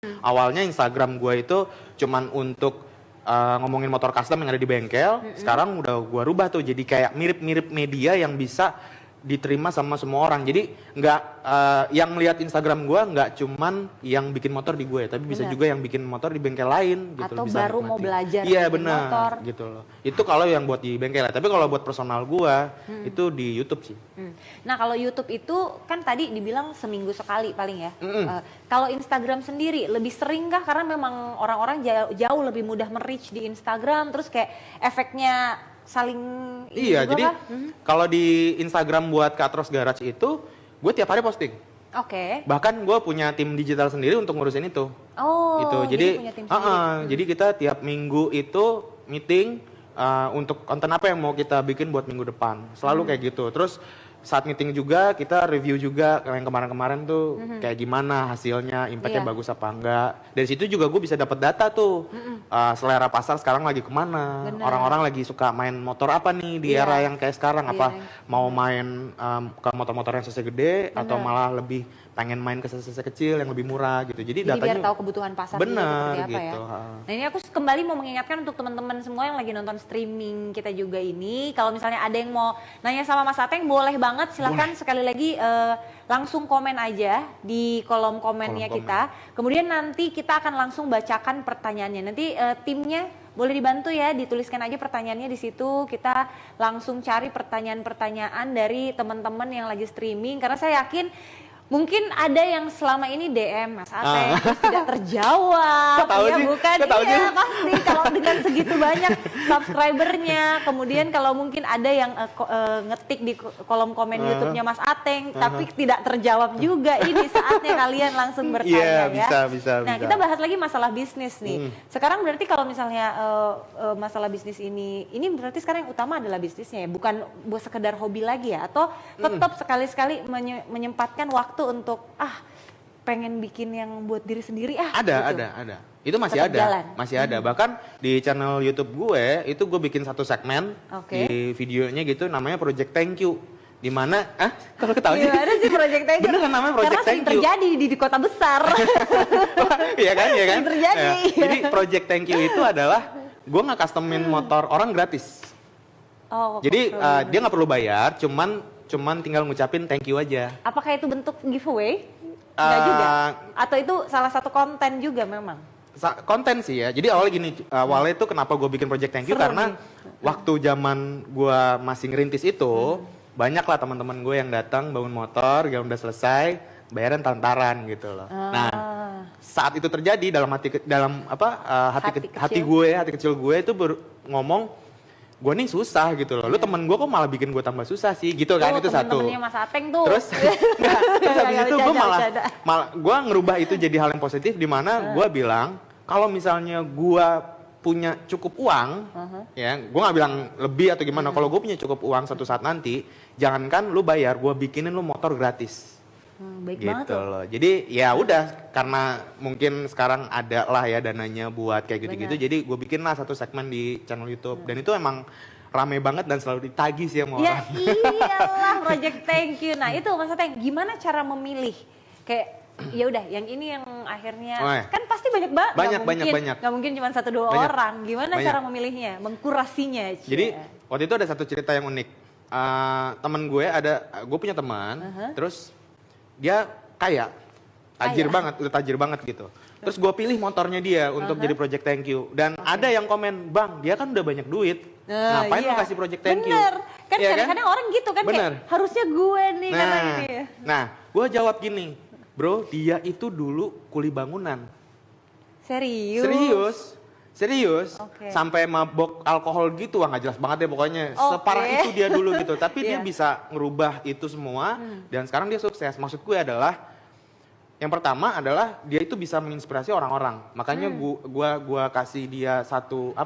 Awalnya Instagram gue itu cuman untuk ngomongin motor custom yang ada di bengkel. Sekarang udah gue rubah tuh jadi kayak mirip-mirip media yang bisa diterima sama semua orang. Jadi nggak yang lihat Instagram gue nggak cuman yang bikin motor di gue, tapi bisa juga yang bikin motor di bengkel lain gitu. Atau bisa baru nikmati. mau belajar Iya bikin benar motor. gitu loh. Itu kalau yang buat di bengkel ya. Tapi kalau buat personal gue itu di YouTube sih. Nah kalau YouTube itu kan tadi dibilang seminggu sekali paling ya. Kalau Instagram sendiri lebih sering kah? Karena memang orang-orang jauh lebih mudah me-reach di Instagram. Terus kayak efeknya saling Iya, juga jadi kah? kalau di Instagram buat Katros Garage itu, gue tiap hari posting. Oke. Bahkan gue punya tim digital sendiri untuk ngurusin itu. Oh, Gitu. jadi punya tim sendiri. Jadi kita tiap minggu itu meeting untuk konten apa yang mau kita bikin buat minggu depan. Selalu kayak gitu. Terus saat meeting juga kita review juga yang kemarin-kemarin tuh kayak gimana hasilnya, impactnya bagus apa enggak. Dari situ juga gue bisa dapat data tuh selera pasar sekarang lagi kemana, orang-orang lagi suka main motor apa nih di era yang kayak sekarang, apa mau main ke motor-motor yang cc gede atau malah lebih pengen main ke cc kecil yang lebih murah gitu. Jadi biar datanya tahu kebutuhan pasar juga seperti apa gitu. ya. Nah ini aku kembali mau mengingatkan untuk teman-teman semua yang lagi nonton streaming kita juga ini, kalau misalnya ada yang mau nanya sama Mas Ateng boleh banget, silakan sekali lagi langsung komen aja di kolom komennya kita. Kemudian nanti kita akan langsung bacakan pertanyaannya. Nanti timnya boleh dibantu ya, dituliskan aja pertanyaannya di situ. Kita langsung cari pertanyaan-pertanyaan dari teman-teman yang lagi streaming, karena saya yakin mungkin ada yang selama ini DM Mas Ateng terus tidak terjawab, ya bukan? Iya pasti kalau dengan segitu banyak subscribernya. Kemudian kalau mungkin ada yang ngetik di kolom komen YouTube-nya Mas Ateng tapi tidak terjawab juga, ini saatnya kalian langsung bertanya ya. Bisa. Nah kita bahas lagi masalah bisnis nih. Sekarang berarti kalau misalnya masalah bisnis ini berarti sekarang yang utama adalah bisnisnya ya, bukan buat sekedar hobi lagi ya, atau tetap sekali-sekali menyempatkan waktu untuk pengen bikin yang buat diri sendiri ada. Itu masih tetap ada, jalan. masih ada. Bahkan di channel YouTube gue itu gue bikin satu segmen di videonya gitu namanya Project Thank You. Di mana kalau ketahuan gimana sih Project Thank You? Bener kan namanya Project Karena Thank You. terjadi di kota besar. Iya kan? Terjadi. Jadi Project Thank You itu adalah gue nge-customin motor orang gratis. Jadi dia nggak perlu bayar, cuman tinggal ngucapin thank you aja. Apakah itu bentuk giveaway? Enggak juga? Atau itu salah satu konten juga memang? Konten sih ya. Jadi awalnya itu kenapa gue bikin Project Thank You karena waktu zaman gue masih ngerintis itu banyak lah teman-teman gue yang datang bangun motor, yang udah selesai bayaran tantaran gitu loh. Nah saat itu terjadi hati kecil gue itu ngomong, gue nih susah gitu loh. Lu temen gue kok malah bikin gue tambah susah sih gitu kan, itu satu. Temen-temennya Mas Ateng tuh. Terus habis itu gue malah gue ngerubah itu jadi hal yang positif, di mana gue bilang kalau misalnya gue punya cukup uang, ya gue nggak bilang lebih atau gimana. Kalau gue punya cukup uang suatu saat nanti, jangankan lu bayar, gue bikinin lu motor gratis. Baik gitu banget loh. Jadi ya udah, karena mungkin sekarang ada lah ya dananya buat kayak gitu-gitu. Jadi gue bikin lah satu segmen di channel YouTube dan itu emang rame banget dan selalu ditagih sih sama orang. Ya iyalah Project Thank You. Nah itu Mas Ateng, gimana cara memilih? Kayak ya udah yang ini yang akhirnya kan pasti banyak banget. Gak mungkin cuma 1-2 orang. Gimana cara memilihnya, mengkurasinya? Jadi waktu itu ada satu cerita yang unik. Temen gue gue punya teman, terus dia kaya, udah tajir banget gitu. Terus gue pilih motornya dia untuk jadi Project Thank You. Dan ada yang komen, bang dia kan udah banyak duit, ngapain lo kasih Project Thank You? Bener, kan kadang-kadang orang gitu kan, kayak harusnya gue nih karena ini ya. Nah, gue jawab gini, bro dia itu dulu kuli bangunan. Serius. Sampai mabok alkohol gitu, nggak jelas banget ya pokoknya. Separah itu dia dulu gitu. Tapi dia bisa ngerubah itu semua dan sekarang dia sukses. Maksud gue adalah yang pertama adalah dia itu bisa menginspirasi orang-orang. Makanya gua kasih dia satu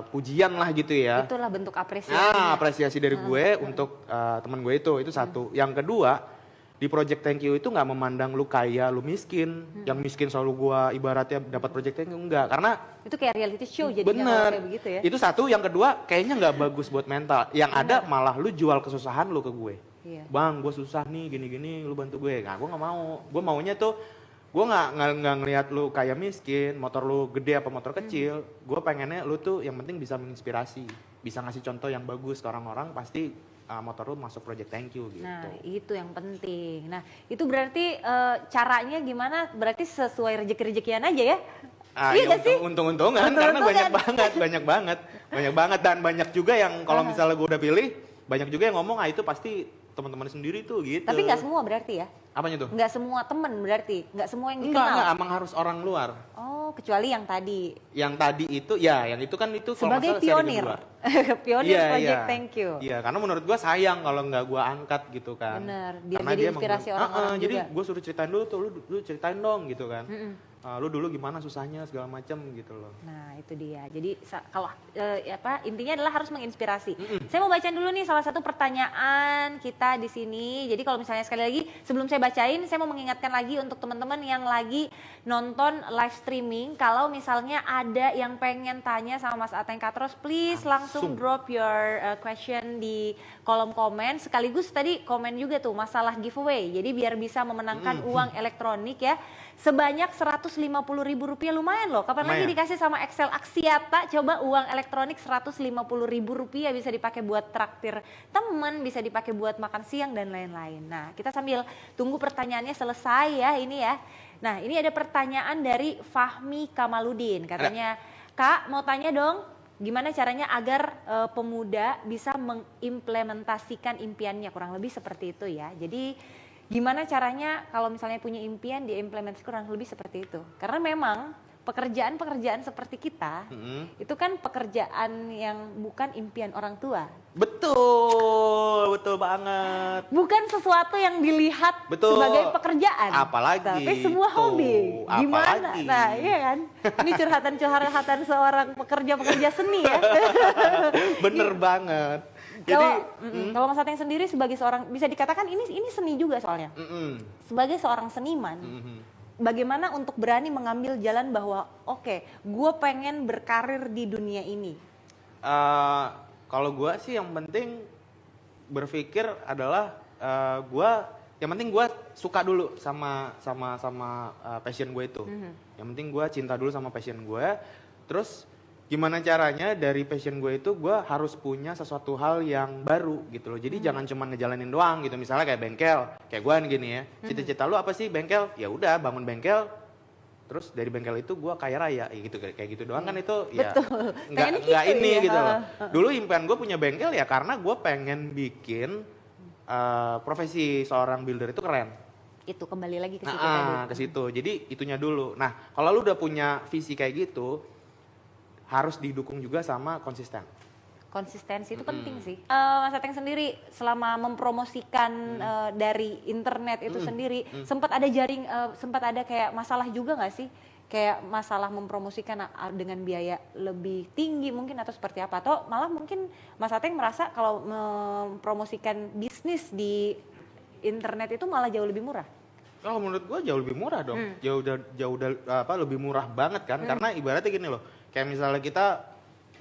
pujian lah gitu ya. Itulah bentuk apresiasi. Apresiasi dari gue untuk teman gue itu satu. Yang kedua, di Project Thank You itu nggak memandang lu kaya, lu miskin. Yang miskin selalu gua ibaratnya dapat Project Thank You, enggak. Karena itu kayak reality show jadinya kayak begitu ya. Itu satu. Yang kedua, kayaknya nggak bagus buat mental. Yang ada malah lu jual kesusahan lu ke gue. Bang, gue susah nih, gini-gini, lu bantu gue. Nah, gue nggak mau. Gue maunya tuh gue nggak ngelihat lu kayak miskin, motor lu gede apa motor kecil. Gue pengennya lu tuh yang penting bisa menginspirasi, bisa ngasih contoh yang bagus ke orang-orang, pasti motor lu masuk project thank you gitu. Nah, itu yang penting. Nah, itu berarti caranya gimana? Berarti sesuai rezeki-rezekian aja ya? Iya Ya nggak sih? untung-untungan karena banyak banget dan banyak juga yang kalau misalnya gue udah pilih, banyak juga yang ngomong itu pasti teman-teman sendiri tuh gitu. Tapi nggak semua berarti ya? Apanya tuh? Nggak semua temen berarti? Nggak semua yang dikenal? Enggak, emang harus orang luar. Oh, kecuali yang tadi. Yang tadi itu, ya yang itu kan itu kalau Sebagai nggak salah seri pionir. kedua. Pionir Project Thank You. Iya, karena menurut gua sayang kalau nggak gua angkat gitu kan. Bener, biar Karena jadi dia inspirasi emang- orang-orang juga. Jadi gua suruh ceritain dulu tuh, lu ceritain dong gitu kan. Lu dulu gimana susahnya segala macam gitu loh. Nah, itu dia. Jadi kalau intinya adalah harus menginspirasi. Saya mau bacain dulu nih salah satu pertanyaan kita di sini. Jadi kalau misalnya sekali lagi sebelum saya bacain, saya mau mengingatkan lagi untuk teman-teman yang lagi nonton live streaming, kalau misalnya ada yang pengen tanya sama Mas Ateng Katros, please langsung drop your question di kolom komen. Sekaligus tadi komen juga tuh masalah giveaway. Jadi biar bisa memenangkan uang elektronik ya. Sebanyak Rp150.000, lumayan loh. Kapan lagi dikasih sama Excel Aksiata, coba uang elektronik Rp150.000 bisa dipakai buat traktir temen, bisa dipakai buat makan siang dan lain-lain. Nah, kita sambil tunggu pertanyaannya selesai ya ini ya. Nah, ini ada pertanyaan dari Fahmi Kamaludin. Katanya, Kak mau tanya dong, gimana caranya agar pemuda bisa mengimplementasikan impiannya, kurang lebih seperti itu ya. Jadi gimana caranya kalau misalnya punya impian diimplementasi, kurang lebih seperti itu. Karena memang pekerjaan-pekerjaan seperti kita itu kan pekerjaan yang bukan impian orang tua. Betul banget. Bukan sesuatu yang dilihat sebagai pekerjaan. Apalagi tapi sebuah hobi. Gimana? Apalagi. Nah, iya kan? Ini curhatan-curhatan seorang pekerja seni ya. Bener banget. Kalau Mas Ateng sendiri sebagai seorang, bisa dikatakan ini seni juga soalnya. Sebagai seorang seniman, bagaimana untuk berani mengambil jalan bahwa oke, gue pengen berkarir di dunia ini? Kalau gue sih yang penting berpikir adalah yang penting gue suka dulu sama passion gue itu. Yang penting gue cinta dulu sama passion gue. Terus gimana caranya dari passion gue itu gue harus punya sesuatu hal yang baru gitu loh. Jadi jangan cuma ngejalanin doang gitu. Misalnya kayak bengkel, kayak gue gini ya. Cita-cita lu apa sih bengkel? Ya udah bangun bengkel. Terus dari bengkel itu gue kaya raya gitu, kayak gitu doang kan itu ya nggak ini gitu loh. Dulu impian gue punya bengkel ya karena gue pengen bikin profesi seorang builder itu keren. Itu kembali lagi ke situ tadi. Ke situ. Jadi itunya dulu. Nah kalau lu udah punya visi kayak gitu, harus didukung juga sama konsisten. Konsistensi itu penting sih. Mas Ateng sendiri selama mempromosikan dari internet itu sendiri, sempat ada kayak masalah juga nggak sih? Kayak masalah mempromosikan dengan biaya lebih tinggi mungkin atau seperti apa? Atau malah mungkin Mas Ateng merasa kalau mempromosikan bisnis di internet itu malah jauh lebih murah? Kalau menurut gue jauh lebih murah dong. Lebih murah banget kan? Karena ibaratnya gini loh. Kayak misalnya kita,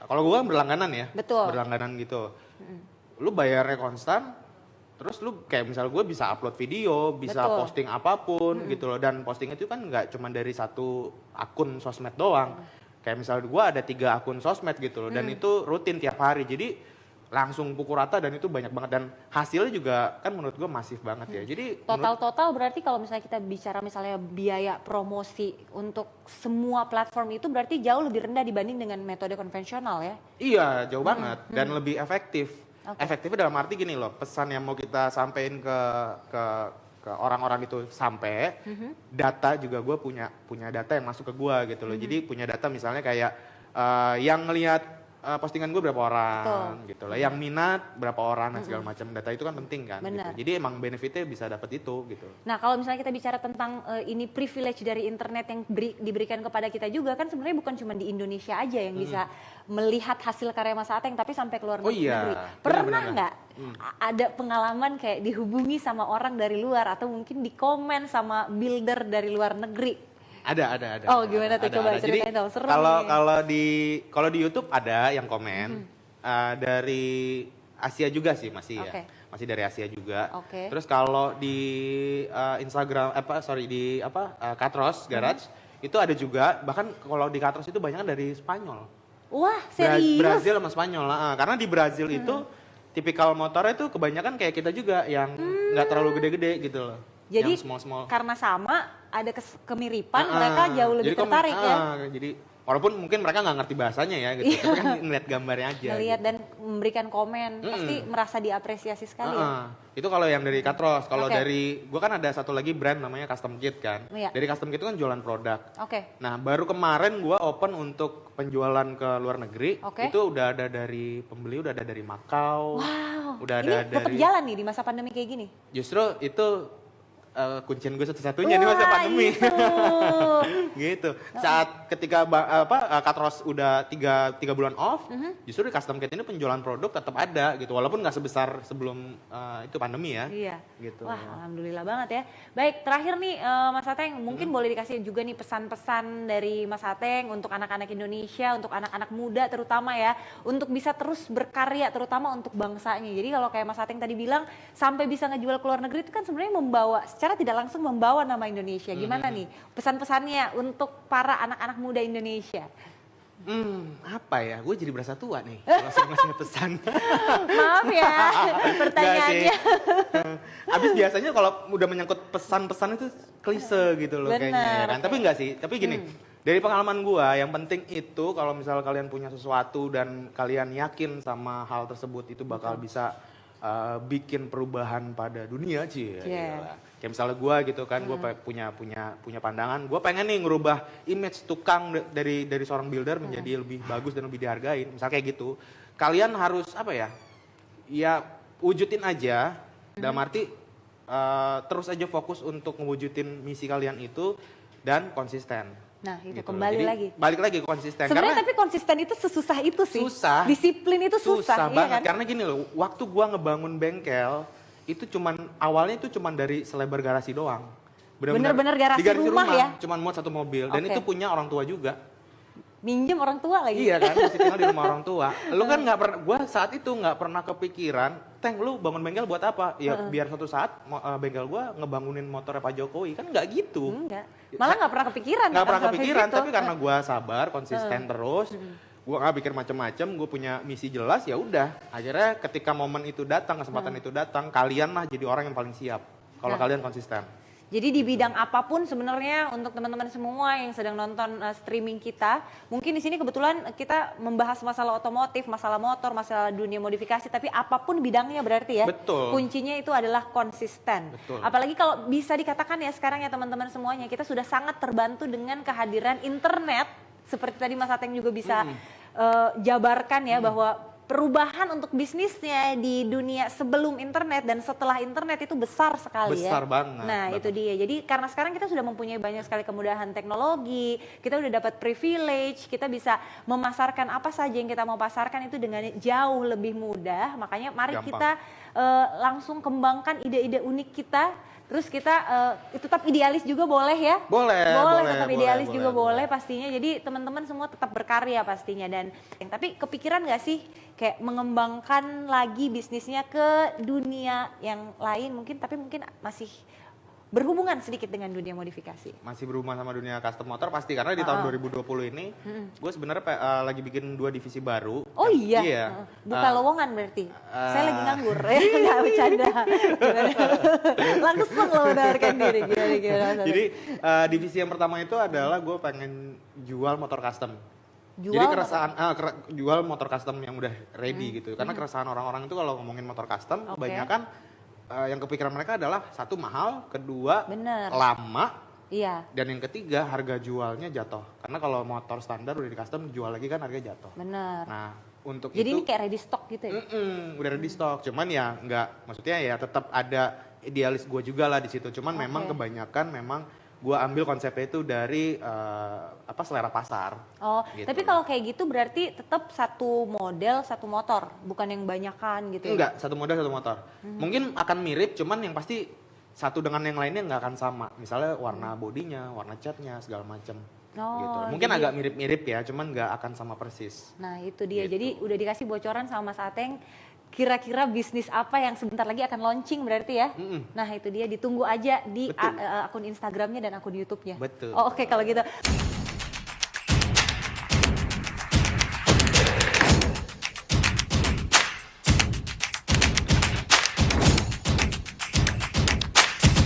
kalau gue kan berlangganan ya. Betul. Berlangganan gitu. Lu bayarnya konstan, terus lu kayak misalnya gue bisa upload video, bisa posting apapun gitu loh. Dan posting itu kan nggak cuma dari satu akun sosmed doang. Kayak misalnya gue ada 3 akun sosmed gitu loh. Dan itu rutin tiap hari. Jadi langsung pukul rata dan itu banyak banget. Dan hasilnya juga kan menurut gue masif banget ya. Jadi Total berarti kalau misalnya kita bicara misalnya biaya promosi untuk semua platform itu berarti jauh lebih rendah dibanding dengan metode konvensional ya? iya jauh banget dan lebih efektif. Efektifnya dalam arti gini loh, pesan yang mau kita sampein ke orang-orang itu sampai, data juga gue punya data yang masuk ke gue gitu loh. Jadi punya data misalnya kayak yang ngelihat postingan gue berapa orang gitu loh, yang minat berapa orang dan segala macam. Data itu kan penting kan gitu. Jadi emang benefitnya bisa dapat itu gitu. Nah kalau misalnya kita bicara tentang ini privilege dari internet yang diberikan kepada kita juga kan sebenarnya bukan cuma di Indonesia aja yang bisa melihat hasil karya Mas Ateng tapi sampai keluar negeri. Pernah nggak ada pengalaman kayak dihubungi sama orang dari luar atau mungkin di komen sama builder dari luar negeri? Ada. Oh gimana tuh, coba ceritain dong, seru nih. Kalau di YouTube ada yang komen dari Asia juga sih masih ya. masih dari Asia juga. Oke. Terus kalau di Instagram Katros Garage itu ada juga, bahkan kalau di Katros itu banyak dari Spanyol. Wah, serius? Brazil sama Spanyol. Karena di Brazil itu tipikal motornya itu kebanyakan kayak kita juga yang nggak terlalu gede-gede gitu loh. Jadi yang small. karena sama ada kemiripan, mereka jauh lebih tertarik ya. Jadi walaupun mungkin mereka nggak ngerti bahasanya ya gitu, tapi kan ngeliat gambarnya aja. Ngelihat gitu. dan memberikan komen, pasti merasa diapresiasi sekali ya. Itu kalau yang dari Katros. Kalau Oke. dari gua kan ada satu lagi brand namanya Custom Kit kan. Iya. Dari Custom Kit itu kan jualan produk. Oke. Nah, baru kemarin gua open untuk penjualan ke luar negeri. Oke. Itu udah ada dari pembeli, udah ada dari Macau. Wow. Udah Ini ada tetap dari jalan nih di masa pandemi kayak gini. Justru itu kuncian gue satu-satunya di masa Wah, pandemi. itu. Gitu. Saat ketika Katros udah 3 bulan off, justru di Custom Kit ini penjualan produk tetap ada gitu. Walaupun nggak sebesar sebelum itu pandemi ya. Iya. Gitu. Wah, alhamdulillah banget ya. Baik, terakhir nih Mas Ateng, mungkin boleh dikasih juga nih pesan-pesan dari Mas Ateng untuk anak-anak Indonesia, untuk anak-anak muda terutama ya, untuk bisa terus berkarya terutama untuk bangsanya. Jadi kalau kayak Mas Ateng tadi bilang sampai bisa ngejual ke luar negeri itu kan sebenarnya membawa secara tidak langsung membawa nama Indonesia. Gimana nih pesan-pesannya untuk para anak-anak muda Indonesia? Apa ya? Gue jadi berasa tua nih kalau saya ngasih pesan. Maaf ya, pertanyaannya. Habis biasanya kalau udah menyangkut pesan-pesan itu klise gitu loh Bener, kayaknya ya kan. oke. Tapi enggak sih, tapi gini. Dari pengalaman gua, yang penting itu kalau misal kalian punya sesuatu dan kalian yakin sama hal tersebut itu bakal bisa bikin perubahan pada dunia sih. Yeah. Kayak misalnya gue gitu kan, gue punya pandangan, gue pengen nih ngerubah image tukang dari seorang builder menjadi lebih bagus dan lebih dihargain. Misalnya kayak gitu, kalian harus apa ya? Ya wujudin aja. Dalam arti terus aja fokus untuk ngewujudin misi kalian itu dan konsisten. Nah, itu Gitu. kembali Jadi, lagi. Balik lagi ke konsisten. Sebenarnya tapi konsisten itu sesusah itu sih. Susah. Disiplin itu susah, iya banget. kan? Karena gini loh, waktu gua ngebangun bengkel itu awalnya itu cuman dari selebar garasi doang. Bener-bener garasi di garis rumah ya? Cuman muat satu mobil dan Oke. itu punya orang tua juga. Minjem orang tua lagi. Iya kan, masih tinggal di rumah orang tua. Lu kan nggak pernah, gua saat itu nggak pernah kepikiran, Teng lu bangun bengkel buat apa? Ya biar suatu saat bengkel gua ngebangunin motornya Pak Jokowi, kan nggak gitu. Enggak. Malah nggak pernah kepikiran. Nggak pernah sampai kepikiran, situ. tapi karena gua sabar, konsisten terus, gua nggak pikir macam-macam, gua punya misi jelas, ya udah. Akhirnya ketika momen itu datang, kesempatan itu datang, kalian lah jadi orang yang paling siap. Kalau kalian konsisten. Jadi di bidang apapun sebenarnya untuk teman-teman semua yang sedang nonton streaming kita, mungkin di sini kebetulan kita membahas masalah otomotif, masalah motor, masalah dunia modifikasi, tapi apapun bidangnya berarti ya. Betul. Kuncinya itu adalah konsisten. Betul. Apalagi kalau bisa dikatakan ya sekarang ya teman-teman semuanya, kita sudah sangat terbantu dengan kehadiran internet. Seperti tadi Mas Ateng juga bisa jabarkan ya bahwa perubahan untuk bisnisnya di dunia sebelum internet dan setelah internet itu besar sekali ya. Besar banget. Nah, itu dia. Jadi karena sekarang kita sudah mempunyai banyak sekali kemudahan teknologi, kita udah dapat privilege, kita bisa memasarkan apa saja yang kita mau pasarkan itu dengan jauh lebih mudah. Makanya mari Gampang. kita langsung kembangkan ide-ide unik kita. Terus kita tetap idealis juga boleh ya? Boleh, Tetap idealis juga boleh pastinya. Jadi teman-teman semua tetap berkarya pastinya. Dan tapi kepikiran nggak sih kayak mengembangkan lagi bisnisnya ke dunia yang lain mungkin, tapi mungkin masih berhubungan sedikit dengan dunia modifikasi? Masih berhubungan sama dunia custom motor pasti, karena di tahun 2020 ini gue sebenarnya lagi bikin 2 divisi baru. Oh iya? Iya. Buka lowongan berarti? Saya lagi nganggur, nggak bercanda. Langsung lo menawarkan diri, gimana? Jadi divisi yang pertama itu adalah gue pengen jual motor custom. Jual Jadi jual motor custom yang udah ready gitu. Karena keresahan orang-orang itu kalau ngomongin motor custom, Oke. kebanyakan yang kepikiran mereka adalah satu mahal, kedua Bener. lama, Iya, dan yang ketiga harga jualnya jatuh. Karena kalau motor standar udah di custom jual lagi kan harga jatuh. benar. Nah untuk Jadi itu ini kayak ready stock gitu ya? udah ready stock. Cuman ya nggak, maksudnya ya tetap ada idealis gue juga lah di situ. Cuman memang Oke. kebanyakan memang gue ambil konsepnya itu dari selera pasar. Oh, Gitu. tapi kalau kayak gitu berarti tetap satu model, satu motor, bukan yang banyakan gitu ya? Enggak, satu model satu motor. Mungkin akan mirip, cuman yang pasti satu dengan yang lainnya nggak akan sama. Misalnya warna bodinya, warna catnya, segala macam. Oh, Gitu. Mungkin jadi- agak mirip-mirip ya, cuman nggak akan sama persis. Nah itu dia, Gitu. jadi udah dikasih bocoran sama Mas Ateng, kira-kira bisnis apa yang sebentar lagi akan launching berarti ya. Nah itu dia, ditunggu aja di Betul. akun Instagramnya dan akun YouTube-nya. Betul. Oh, oke kalau gitu.